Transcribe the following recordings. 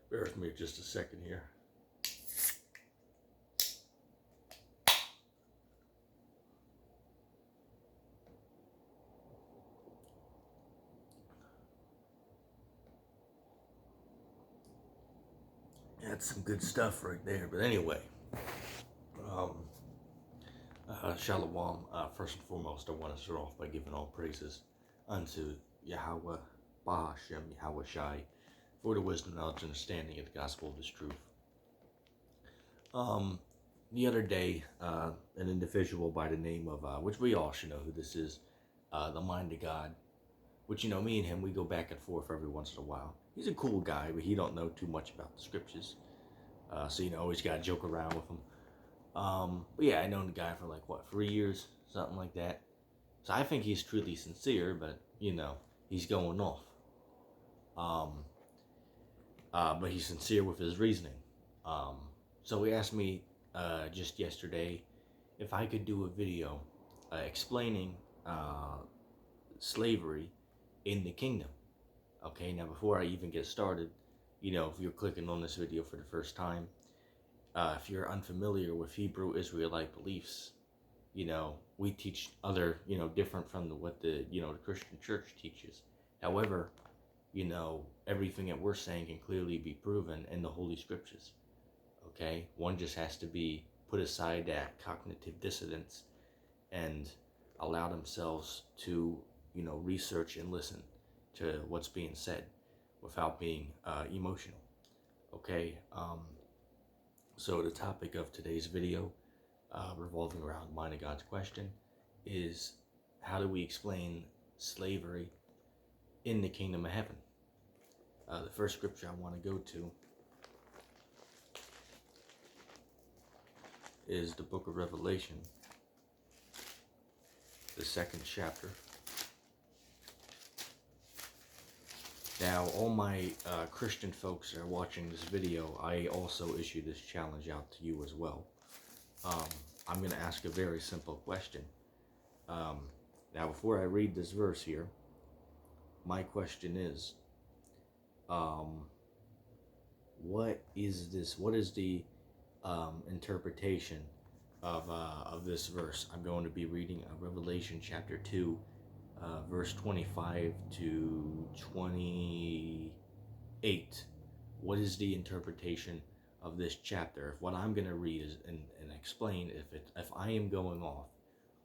Bear with me just a second here. That's some good stuff right there. But anyway, Shalom. First and foremost, I want to start off by giving all praises unto Yahweh, Bahashem, Yahweh Shai, for the wisdom, knowledge, and understanding of the gospel of His truth. The other day, an individual by the name of, which we all should know who this is, the Mind of God, which, me and him, we go back and forth every once in a while. He's a cool guy, but he don't know too much about the scriptures. So, always got to joke around with him. But yeah, I known the guy for 3 years, something like that. So I think he's truly sincere, but, he's going off. But he's sincere with his reasoning. So he asked me just yesterday if I could do a video explaining slavery in the kingdom. Okay, now before I even get started, if you're clicking on this video for the first time, if you're unfamiliar with Hebrew Israelite beliefs, we teach other, different from what the Christian church teaches. However, everything that we're saying can clearly be proven in the Holy Scriptures. Okay, one just has to be put aside that cognitive dissonance and allow themselves to, research and listen to what's being said without being emotional. Okay, so the topic of today's video, revolving around Mind of God's question, is how do we explain slavery in the kingdom of heaven? The first scripture I want to go to is the book of Revelation, the 2nd chapter. Now, all my Christian folks that are watching this video, I also issue this challenge out to you as well. I'm going to ask a very simple question. Now, before I read this verse here, my question is, what is this? What is the interpretation of this verse? I'm going to be reading Revelation chapter 2, verse 25 to 28. What is the interpretation of this chapter? If what I'm going to read is and explain, if I am going off,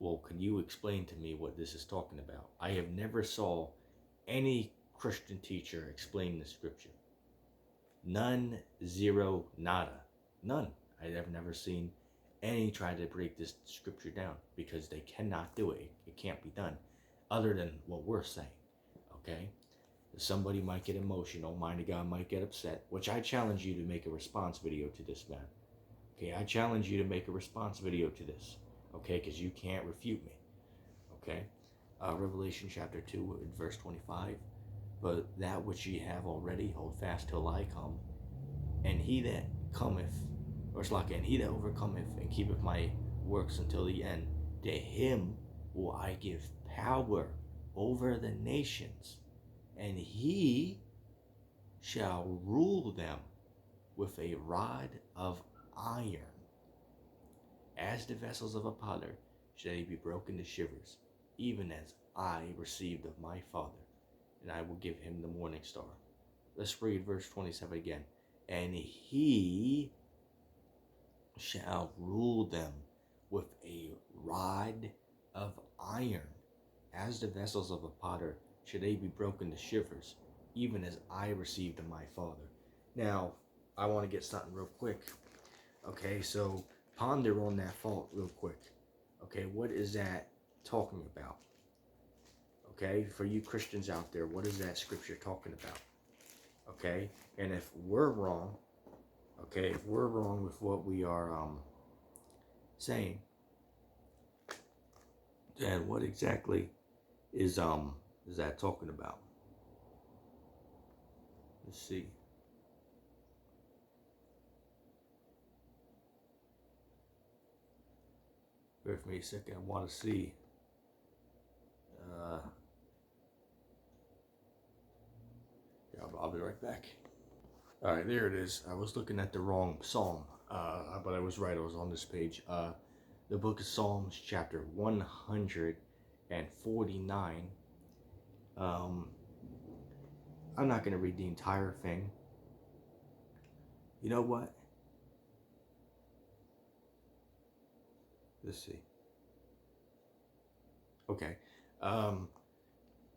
well, can you explain to me what this is talking about? I have never saw any Christian teacher explain the scripture. None, zero, nada. None. I have never seen any try to break this scripture down because they cannot do it. It can't be done other than what we're saying. Okay? Somebody might get emotional. Mind of God might get upset, which I challenge you to make a response video to this, man. Okay? I challenge you to make a response video to this. Okay? Because you can't refute me. Okay? Revelation chapter 2, verse 25. But that which ye have already, hold fast till I come. And he that cometh, and he that overcometh and keepeth my works until the end, to him will I give power over the nations, and he shall rule them with a rod of iron. As the vessels of a potter shall they be broken to shivers, even as I received of my Father, and I will give him the morning star. Let's read verse 27 again. And he shall rule them with a rod of iron. As the vessels of a potter shall they be broken to shivers, even as I received of my Father. Now, I want to get something real quick. Okay, so ponder on that thought real quick. Okay, what is that talking about? Okay, for you Christians out there, what is that scripture talking about? Okay, and if we're wrong, if we're wrong with what we are saying, then what exactly is that talking about? Let's see. Bear with me a second. I want to see. I'll be right back. All right, there it is. I was looking at the wrong psalm, but I was right. I was on this page. The book of Psalms, chapter 149. Um, I'm not going to read the entire thing. You know what? Let's see. Okay. Um,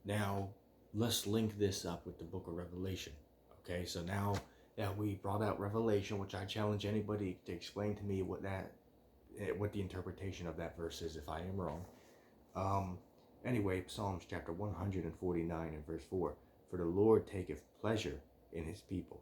Now, let's link this up with the book of Revelation. Okay, so now that we brought out Revelation, which I challenge anybody to explain to me what the interpretation of that verse is, if I am wrong. Um, anyway, Psalms chapter 149 and verse 4. For the Lord taketh pleasure in his people.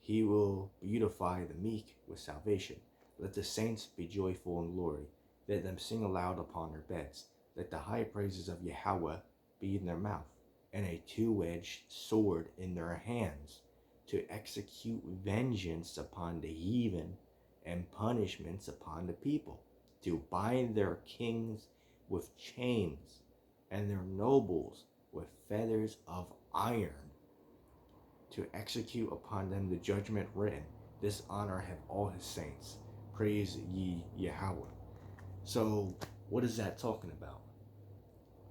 He will beautify the meek with salvation. Let the saints be joyful in glory. Let them sing aloud upon their beds. Let the high praises of Yahweh be in their mouth, and a two-edged sword in their hands, to execute vengeance upon the heathen and punishments upon the people, to bind their kings with chains and their nobles with fetters of iron, to execute upon them the judgment written. This honor have all his saints. Praise ye Yahweh. So, what is that talking about?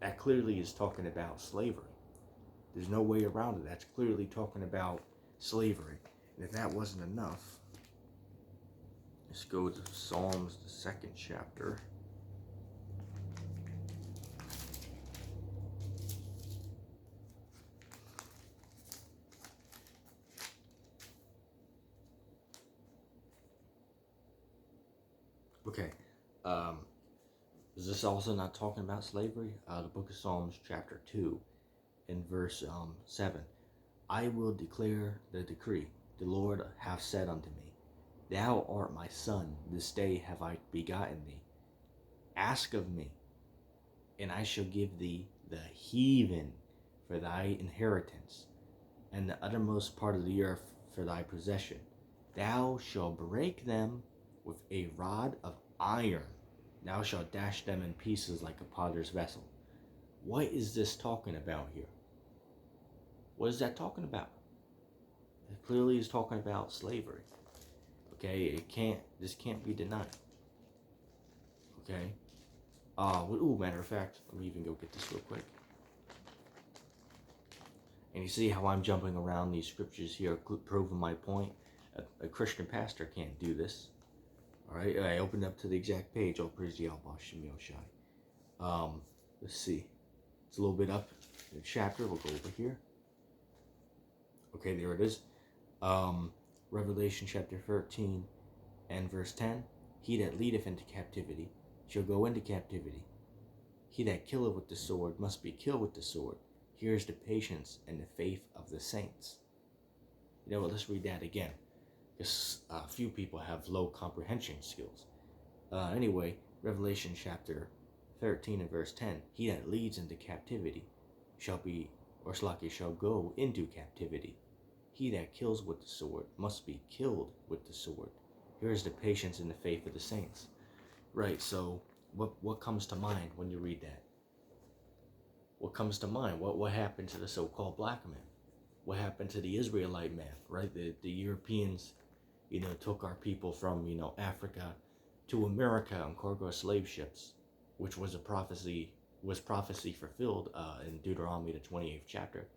That clearly is talking about slavery. There's no way around it. That's clearly talking about slavery. And if that wasn't enough, let's go to Psalms, the 2nd chapter. Okay. Is this also not talking about slavery? The book of Psalms, chapter 2, in verse 7. I will declare the decree. The Lord hath said unto me, Thou art my son, this day have I begotten thee. Ask of me, and I shall give thee the heathen for thy inheritance, and the uttermost part of the earth for thy possession. Thou shalt break them with a rod of iron. Thou shalt dash them in pieces like a potter's vessel. What is this talking about here? What is that talking about? It clearly is talking about slavery. Okay, this can't be denied. Okay. Matter of fact, let me even go get this real quick. And you see how I'm jumping around these scriptures here, proving my point. A Christian pastor can't do this. All right, I opened up to the exact page. Oh, praise the Alba Shemil Shai. Let's see. It's a little bit up in the chapter. We'll go over here. Okay, there it is. Revelation chapter 13 and verse 10. He that leadeth into captivity shall go into captivity. He that killeth with the sword must be killed with the sword. Here is the patience and the faith of the saints. You know what? Let's read that again, because a few people have low comprehension skills. Anyway, Revelation chapter 13 and verse 10. He that leads into captivity shall go into captivity. He that kills with the sword must be killed with the sword. Here is the patience and the faith of the saints. Right, so what comes to mind when you read that? What comes to mind? What happened to the so-called black man? What happened to the Israelite man, right? The Europeans, took our people from, Africa to America on cargo slave ships, which was prophecy fulfilled in Deuteronomy, the 28th chapter,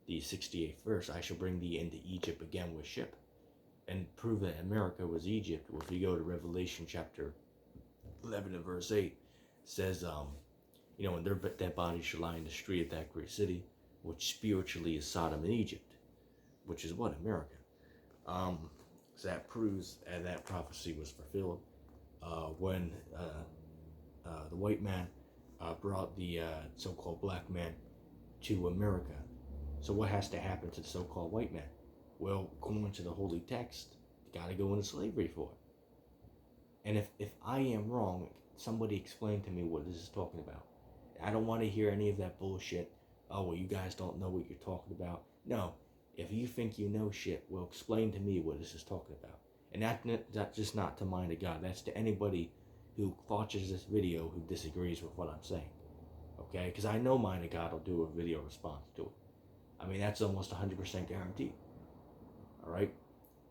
the 68th verse. I shall bring thee into Egypt again with ship, and prove that America was Egypt. Well, if you go to Revelation chapter 11 and verse 8, it says, and their dead bodies shall lie in the street of that great city, which spiritually is Sodom and Egypt, which is what? America. So that proves that prophecy was fulfilled when the white man brought the so-called black man to America. So what has to happen to the so-called white man? Well, according to the holy text, you got to go into slavery for it. And if I am wrong, somebody explain to me what this is talking about. I don't want to hear any of that bullshit. Oh, well, you guys don't know what you're talking about. No, if you think you know shit, well, explain to me what this is talking about. And that's just not to mind of God. That's to anybody who watches this video who disagrees with what I'm saying. Okay? Because I know mind of God will do a video response to it. I mean, that's almost 100% guaranteed. All right?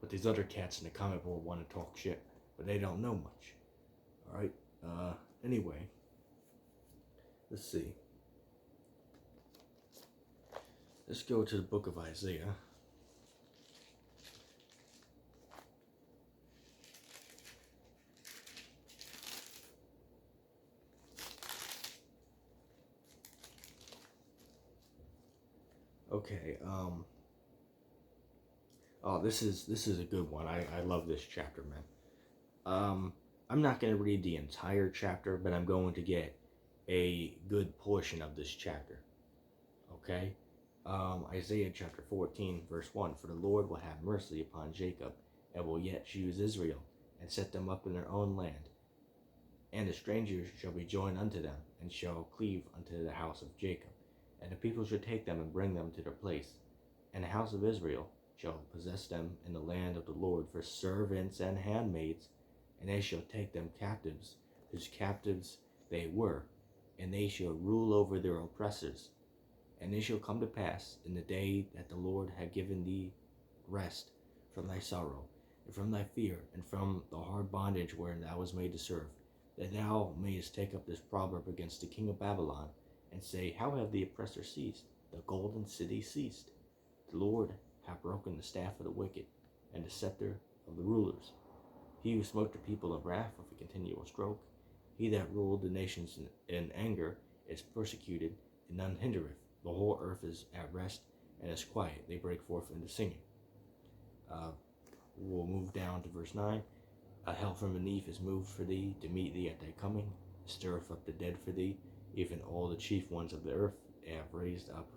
But these other cats in the comic book want to talk shit, but they don't know much. All right. Anyway, let's see. Let's go to the book of Isaiah. Okay. Oh, this is a good one. I love this chapter, man. I'm not going to read the entire chapter, but I'm going to get a good portion of this chapter. Okay? Isaiah chapter 14, verse 1. For the Lord will have mercy upon Jacob, and will yet choose Israel, and set them up in their own land. And the strangers shall be joined unto them, and shall cleave unto the house of Jacob. And the people shall take them and bring them to their place. And the house of Israel shall possess them in the land of the Lord for servants and handmaids, and they shall take them captives, whose captives they were, and they shall rule over their oppressors. And it shall come to pass in the day that the Lord hath given thee rest from thy sorrow, and from thy fear, and from the hard bondage wherein thou was made to serve, that thou mayest take up this proverb against the king of Babylon, and say, How have the oppressor ceased? The golden city ceased. The Lord hath broken the staff of the wicked, and the scepter of the rulers. He who smote the people in wrath with a continual stroke, he that ruled the nations in anger, is persecuted, and none hindereth. The whole earth is at rest, and is quiet. They break forth into singing. We'll move down to verse 9. Hell from beneath is moved for thee, to meet thee at thy coming. Stirreth up the dead for thee, even all the chief ones of the earth have raised up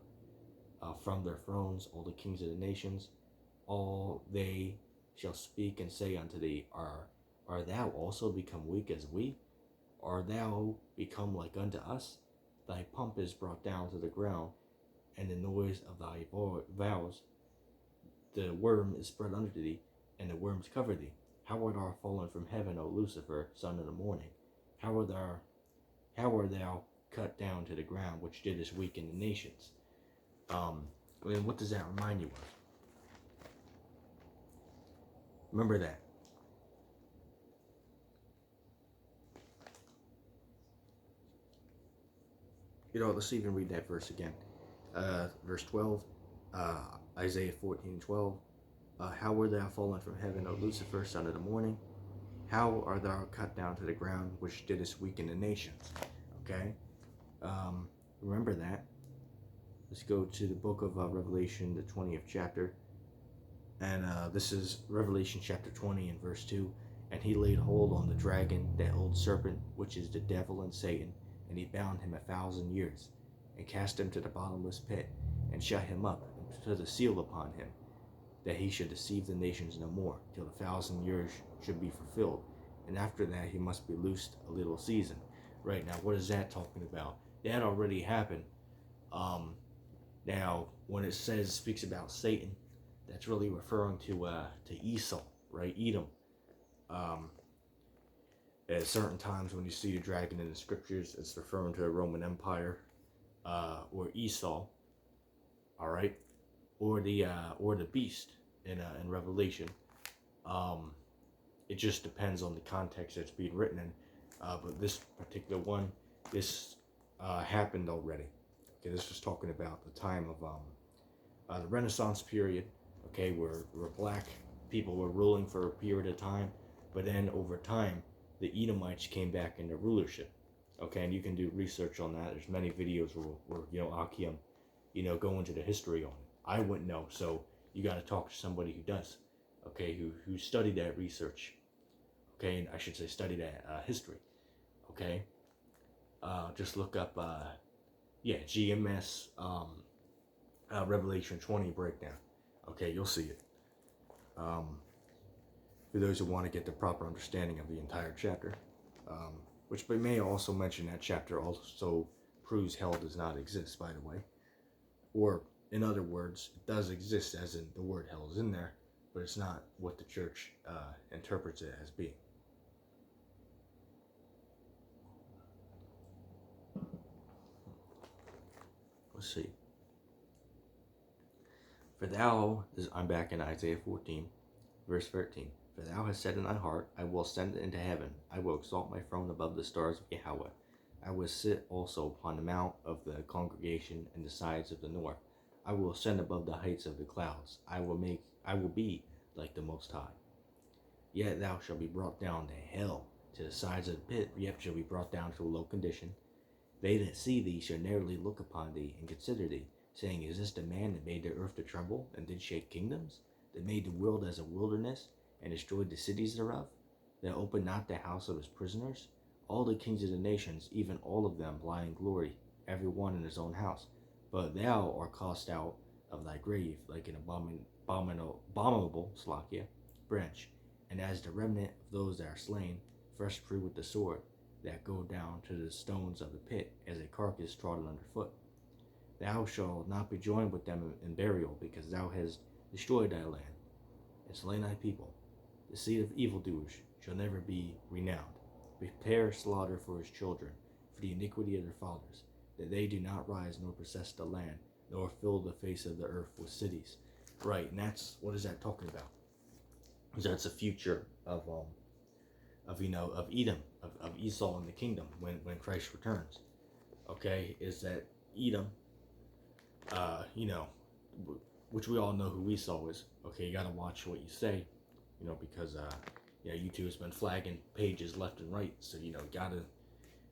from their thrones, all the kings of the nations. All they shall speak and say unto thee, Are thou also become weak as we? Art thou become like unto us? Thy pomp is brought down to the ground, and the noise of thy vows. The worm is spread under thee, and the worms cover thee. How art thou fallen from heaven, O Lucifer, son of the morning? How art thou cut down to the ground, which didst weaken the nations? And what does that remind you of? Remember that. Let's even read that verse again. Verse 12, Isaiah 14:12. How wert thou fallen from heaven, O Lucifer, son of the morning? How art thou cut down to the ground, which didst weaken the nations? Okay? Remember that. Let's go to the book of Revelation, the 20th chapter. And this is Revelation chapter 20 and verse 2. And he laid hold on the dragon, that old serpent, which is the devil and Satan, and he bound him 1,000 years, and cast him to the bottomless pit, and shut him up, and put a seal upon him, that he should deceive the nations no more, till the 1,000 years should be fulfilled. And after that he must be loosed a little season. Right, now what is that talking about? That already happened. Now when it speaks about Satan, that's really referring to Esau, right? Edom. At certain times when you see the dragon in the scriptures, it's referring to the Roman Empire, or Esau, all right, or the beast in Revelation. It just depends on the context that's being written in. But this particular one, this happened already. Okay, this was talking about the time of the Renaissance period. Okay, where black people were ruling for a period of time, but then over time, the Edomites came back into rulership. Okay, and you can do research on that. There's many videos where Akim, go into the history on it. I wouldn't know, so you got to talk to somebody who does. Okay, who studied that research. Okay, and I should say study that history. Okay, just look up, GMS Revelation 20 breakdown. Okay, you'll see it. For those who want to get the proper understanding of the entire chapter, which we may also mention that chapter also proves hell does not exist, by the way. Or, in other words, it does exist, as in the word hell is in there, but it's not what the church interprets it as being. Let's see. For thou, I'm back in Isaiah 14. Verse 13. For thou hast said in thy heart, I will ascend into heaven. I will exalt my throne above the stars of Yahweh. I will sit also upon the mount of the congregation and the sides of the north. I will ascend above the heights of the clouds. I will be like the Most High. Yet thou shalt be brought down to hell, to the sides of the pit. Yet shalt be brought down to a low condition. They that see thee shall narrowly look upon thee and consider thee, saying, Is this the man that made the earth to tremble, and did shake kingdoms? That made the world as a wilderness, and destroyed the cities thereof? That opened not the house of his prisoners? All the kings of the nations, even all of them, lie in glory, every one in his own house. But thou art cast out of thy grave like an abominable branch, and as the remnant of those that are slain, fresh fruit with the sword, that go down to the stones of the pit, as a carcass trodden underfoot. Thou shalt not be joined with them in burial, because thou hast destroyed thy land, and slain thy people. The seed of evildoers shall never be renowned. Prepare slaughter for his children, for the iniquity of their fathers, that they do not rise nor possess the land, nor fill the face of the earth with cities. Right, and what is that talking about? That's a future of Edom, of Esau and the kingdom when Christ returns. Okay, is that Edom, which we all know who Esau is. Okay, you gotta watch what you say, because YouTube has been flagging pages left and right, so gotta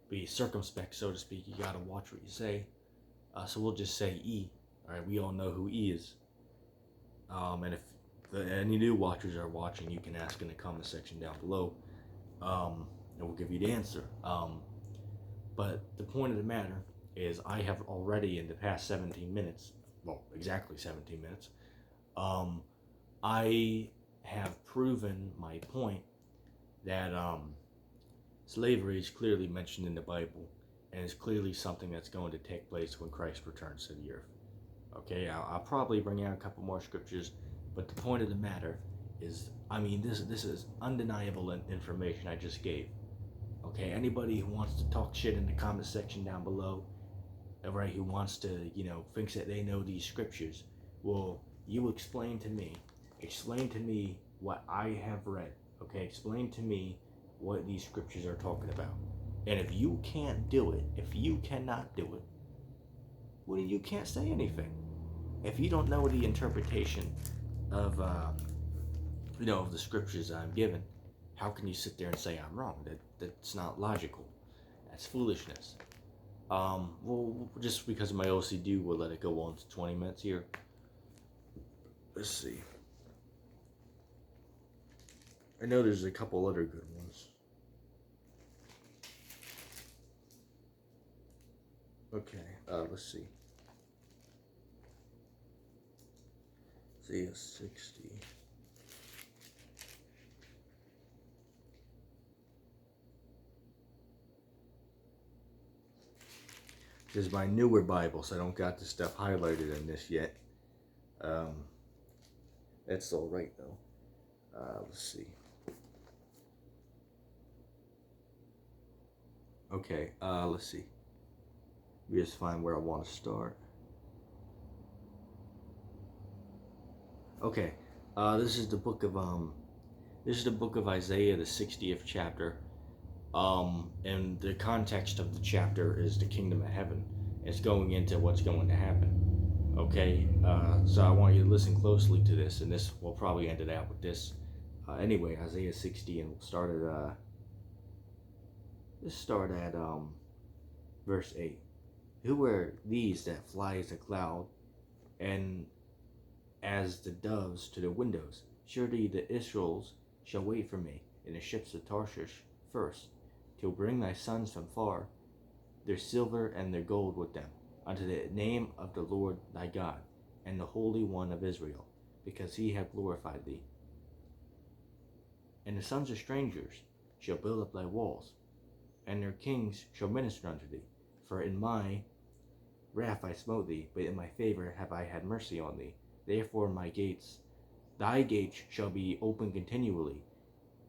be circumspect, so to speak. You gotta watch what you say. So we'll just say E. All right, we all know who E is. And if any new watchers are watching, you can ask in the comment section down below, and we'll give you the answer. But the point of the matter is, I have already in the past 17 minutes, well, exactly 17 minutes, I have proven my point that slavery is clearly mentioned in the Bible, and is clearly something that's going to take place when Christ returns to the earth. Okay, I'll probably bring out a couple more scriptures, but the point of the matter is, this is undeniable information I just gave. Okay, anybody who wants to talk shit in the comment section down below, right, who wants to, thinks that they know these scriptures, well, you explain to me what I have read, okay? Explain to me what these scriptures are talking about. And if you can't do it, if you cannot do it, well, you can't say anything. If you don't know the interpretation of, of the scriptures I'm given, how can you sit there and say I'm wrong? That's not logical. That's foolishness. Well, just because of my OCD, we'll let it go on to 20 minutes here. Let's see. I know there's a couple other good ones. Okay, let's see. Isaiah 60. This is my newer Bible, so I don't got this stuff highlighted in this yet. That's all right though. Let's see. Okay, let's see. Let me just find where I want to start. Okay, this is the book of Isaiah, the 60th chapter. And the context of the chapter is the kingdom of heaven. It's going into what's going to happen. Okay, so I want you to listen closely to this, and this will probably end it out with this. Anyway, Isaiah 60, and we'll start at verse 8. Who are these that fly as a cloud, and as the doves to the windows? Surely the Israels shall wait for me in the ships of Tarshish first, till bring thy sons from far, their silver and their gold with them, unto the name of the Lord thy God, and the Holy One of Israel, because he hath glorified thee. And the sons of strangers shall build up thy walls, and their kings shall minister unto thee. For in my wrath I smote thee, but in my favor have I had mercy on thee. Therefore thy gates shall be open continually.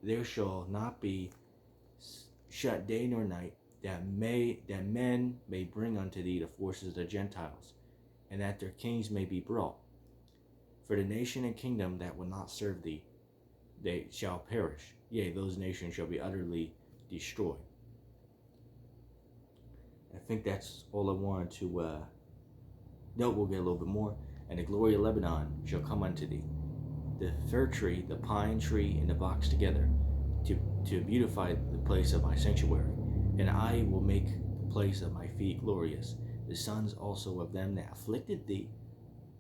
There shall not be shut day nor night, that men may bring unto thee the forces of the Gentiles, and that their kings may be brought. For the nation and kingdom that will not serve thee they shall perish. Yea, those nations shall be utterly destroyed. I think that's all I wanted to note. We'll get a little bit more. And the glory of Lebanon shall come unto thee, the fir tree, the pine tree, and the box together, to beautify the place of my sanctuary. And I will make the place of my feet glorious. The sons also of them that afflicted thee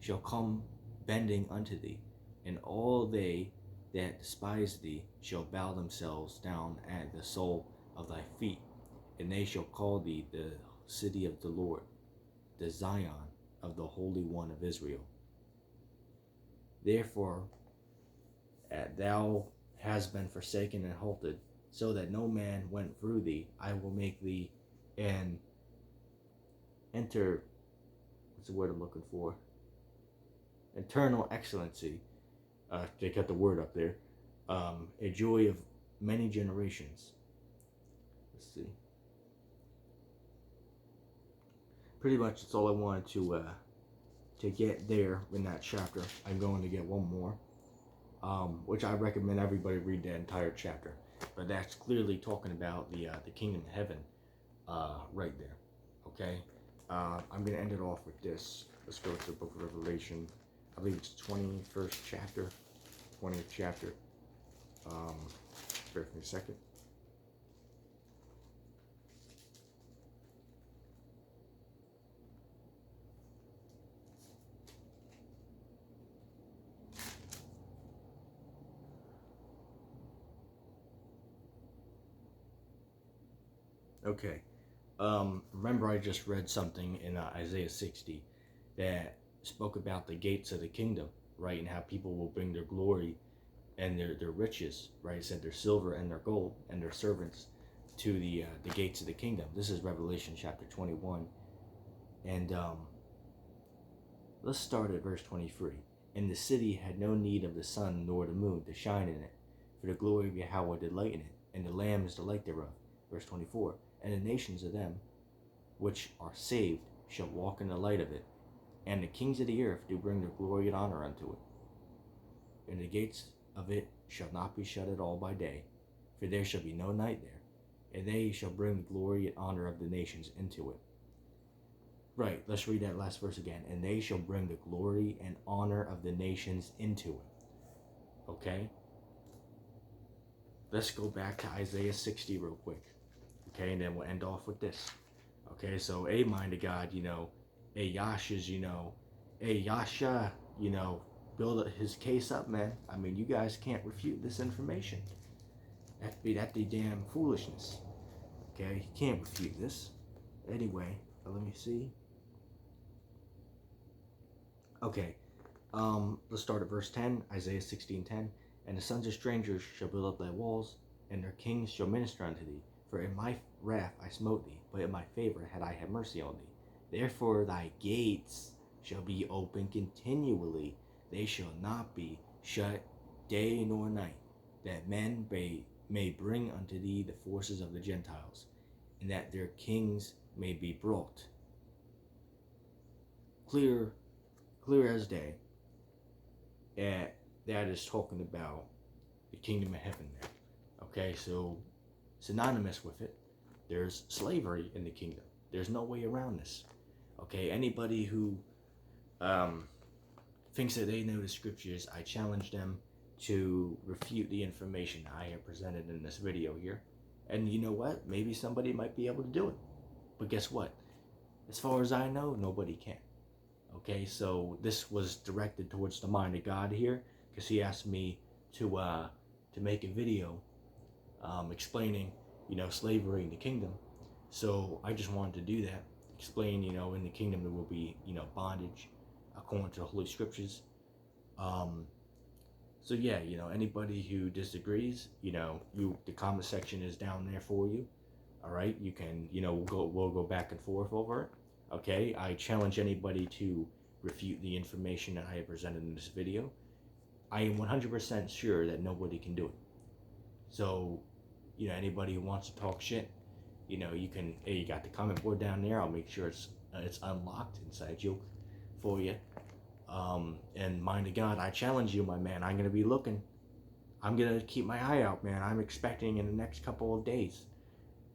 shall come bending unto thee, and all they that despise thee shall bow themselves down at the sole of thy feet. And they shall call thee the city of the Lord, the Zion of the Holy One of Israel. Therefore, thou hast been forsaken and halted, so that no man went through thee. I will make thee an what's the word I'm looking for? Eternal excellency. They got the word up there. A joy of many generations. Let's see. Pretty much that's all I wanted to get there in that chapter. I'm going to get one more, which I recommend everybody read that entire chapter. But that's clearly talking about the kingdom of heaven, right there. Okay, I'm gonna end it off with this. Let's go to the book of Revelation. I believe it's 21st chapter, 20th chapter. Bear with me a second. Okay. Remember I just read something in Isaiah 60 that spoke about the gates of the kingdom, right? And how people will bring their glory and their riches, right? It said their silver and their gold and their servants to the gates of the kingdom. This is Revelation chapter 21. And let's start at verse 23. And the city had no need of the sun nor the moon to shine in it, for the glory of Yahweh did lighten it, and the Lamb is the light thereof. Verse 24. And the nations of them which are saved shall walk in the light of it, and the kings of the earth do bring their glory and honor unto it. And the gates of it shall not be shut at all by day, for there shall be no night there, and they shall bring the glory and honor of the nations into it. Right, let's read that last verse again. And they shall bring the glory and honor of the nations into it. Okay? Let's go back to Isaiah 60 real quick. Okay, and then we'll end off with this. Okay, so a mind of God, a Yasha's, a Yasha, build his case up, man. I mean, you guys can't refute this information. That the damn foolishness. Okay, you can't refute this. Anyway, let me see. Okay, let's start at verse 10, Isaiah 16:10. And the sons of strangers shall build up thy walls, and their kings shall minister unto thee. For in my wrath I smote thee, but in my favor had I had mercy on thee. Therefore thy gates shall be open continually, they shall not be shut day nor night, that men may bring unto thee the forces of the Gentiles, and that their kings may be brought. Clear as day. That is talking about the kingdom of heaven there. Okay, so synonymous with it, there's slavery in the kingdom. There's no way around this. Okay, anybody who thinks that they know the scriptures, I challenge them to refute the information I have presented in this video here. And you know what? Maybe somebody might be able to do it. But guess what? As far as I know, nobody can. Okay, so this was directed towards the mind of God here, because he asked me to make a video explaining, slavery in the kingdom. So I just wanted to do that, explain, in the kingdom there will be, bondage according to the Holy Scriptures. So yeah, anybody who disagrees, the comment section is down there for you. All right, you can, we'll go back and forth over it. Okay, I challenge anybody to refute the information that I have presented in this video. I am 100% sure that nobody can do it. So, anybody who wants to talk shit, you can, you got the comment board down there. I'll make sure it's unlocked, inside joke for you. And mind of God, I challenge you, my man. I'm going to be looking. I'm going to keep my eye out, man. I'm expecting in the next couple of days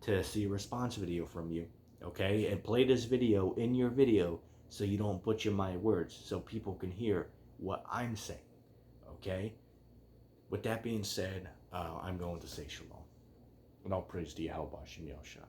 to see a response video from you, okay? And play this video in your video so you don't butcher my words, so people can hear what I'm saying, okay? With that being said, I'm going to say shalom. And all praise to Yahweh Shem Yahushai.